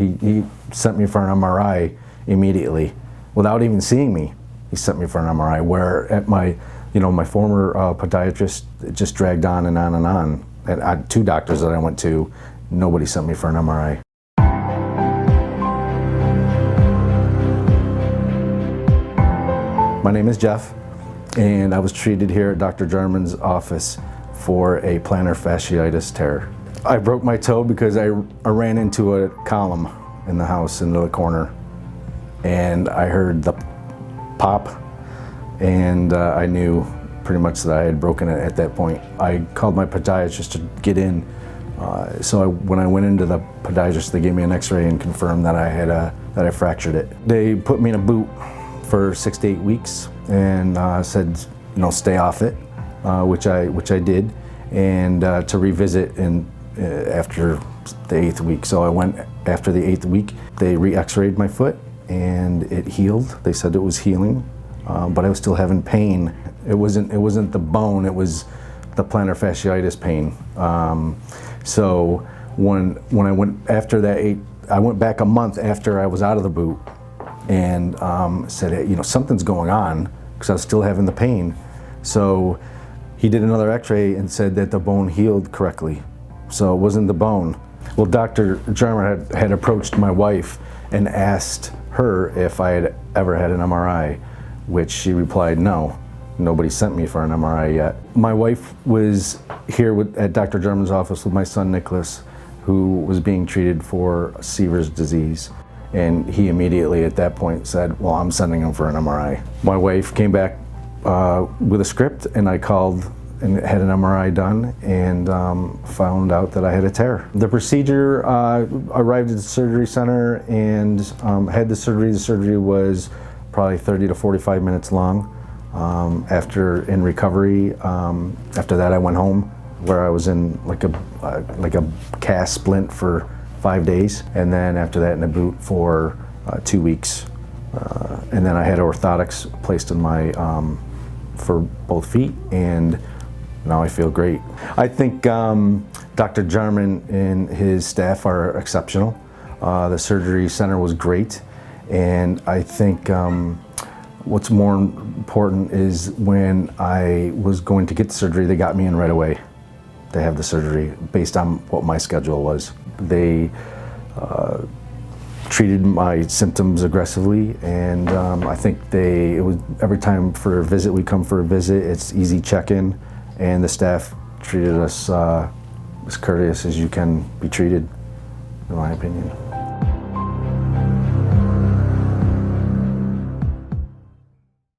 He sent me for an MRI immediately, without even seeing me. He sent me for an MRI, where at my former podiatrist, it just dragged on and on and on. And 2 doctors that I went to, nobody sent me for an MRI. My name is Jeff, and I was treated here at Dr. Jarman's office for a plantar fasciitis tear. I broke my toe because I ran into a column in the house, into the corner, and I heard the pop, and I knew pretty much that I had broken it at that point. I called my podiatrist to get in, when I went into the podiatrist, they gave me an x-ray and confirmed that I fractured it. They put me in a boot for 6 to 8 weeks and said, stay off it, which I did, and to revisit after the 8th week. So I went after the 8th week. They re-x-rayed my foot and it healed. They said it was healing, but I was still having pain. It wasn't the bone, it was the plantar fasciitis pain. So when I went after that I went back a month after I was out of the boot and said, hey, something's going on, because I was still having the pain. So he did another x-ray and said that the bone healed correctly. So it wasn't the bone. Well, Dr. Jarman had approached my wife and asked her if I had ever had an MRI, which she replied, no, nobody sent me for an MRI yet. My wife was here at Dr. Jarman's office with my son Nicholas, who was being treated for Sever's disease. And he immediately at that point said, well, I'm sending him for an MRI. My wife came back with a script, and I called and had an MRI done, and found out that I had a tear. The procedure, arrived at the surgery center and had the surgery. The surgery was probably 30 to 45 minutes long. In recovery, after that I went home, where I was in like a cast splint for 5 days, and then after that in a boot for 2 weeks. And then I had orthotics placed in my, for both feet, and now I feel great. I think Dr. Jarman and his staff are exceptional. The surgery center was great, and I think what's more important is when I was going to get the surgery, they got me in right away to have the surgery based on what my schedule was. They treated my symptoms aggressively, and I think it was every time for a visit, we come for a visit, it's easy check-in, and the staff treated us as courteous as you can be treated, in my opinion.